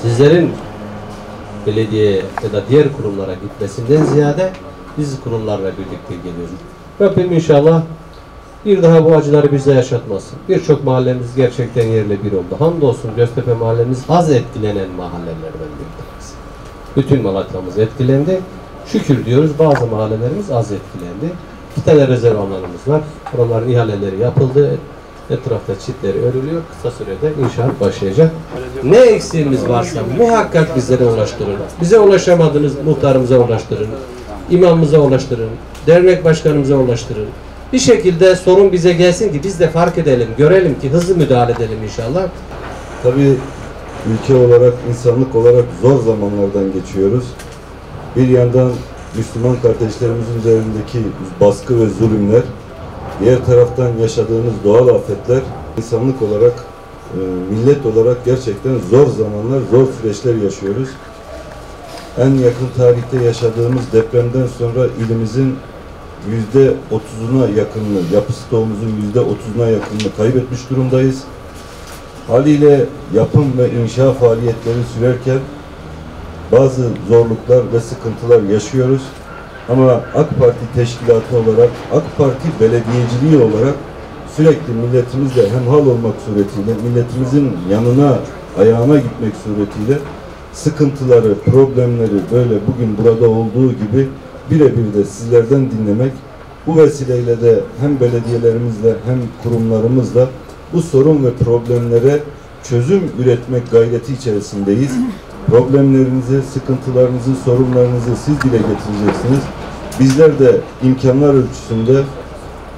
sizlerin belediyeye ya da diğer kurumlara gitmesinden ziyade biz kurumlarla birlikte geliyoruz. Rabbim inşallah bir daha bu acıları bize yaşatmasın. Birçok mahallemiz gerçekten yerle bir oldu. Hamdolsun Göztepe mahallemiz az etkilenen mahallelerden bir tanesi. Bütün Malatya'mız etkilendi. Şükür diyoruz bazı mahallelerimiz az etkilendi. 2 tane rezerv alanımız var. Oraların ihaleleri yapıldı. Etrafta çitleri örülüyor. Kısa sürede inşaat başlayacak. Ne eksiğimiz varsa muhakkak bizlere ulaştırın. Bize ulaşamadığınız muhtarımıza ulaştırın. İmamımıza ulaştırın. Dernek başkanımıza ulaştırın. Bir şekilde sorun bize gelsin ki biz de fark edelim, görelim ki hızlı müdahale edelim inşallah. Tabii ülke olarak, insanlık olarak zor zamanlardan geçiyoruz. Bir yandan Müslüman kardeşlerimizin üzerindeki baskı ve zulümler, diğer taraftan yaşadığımız doğal afetler, insanlık olarak, millet olarak gerçekten zor zamanlar, zor süreçler yaşıyoruz. En yakın tarihte yaşadığımız depremden sonra ilimizin %30'una yakınını, yapı stoğumuzun %30'una yakınını kaybetmiş durumdayız. Haliyle yapım ve inşa faaliyetleri sürerken bazı zorluklar ve sıkıntılar yaşıyoruz. Ama AK Parti teşkilatı olarak, AK Parti belediyeciliği olarak sürekli milletimizle hemhal olmak suretiyle, milletimizin yanına, ayağına gitmek suretiyle sıkıntıları, problemleri böyle bugün burada olduğu gibi birebir de sizlerden dinlemek, bu vesileyle de hem belediyelerimizle hem kurumlarımızla bu sorun ve problemlere çözüm üretmek gayreti içerisindeyiz. Problemlerinizi, sıkıntılarınızı, sorunlarınızı siz dile getireceksiniz. Bizler de imkanlar ölçüsünde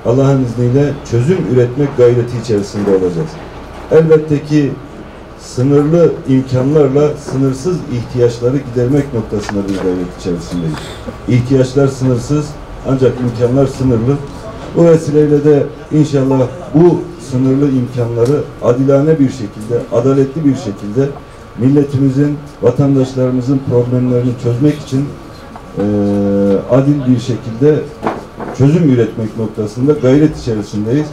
Allah'ın izniyle çözüm üretmek gayreti içerisinde olacağız. Elbette ki sınırlı imkanlarla sınırsız ihtiyaçları gidermek noktasında bir gayret içerisindeyiz. İhtiyaçlar sınırsız ancak imkanlar sınırlı. Bu vesileyle de inşallah bu sınırlı imkanları adilane bir şekilde, adaletli bir şekilde milletimizin, vatandaşlarımızın problemlerini çözmek için adil bir şekilde çözüm üretmek noktasında gayret içerisindeyiz.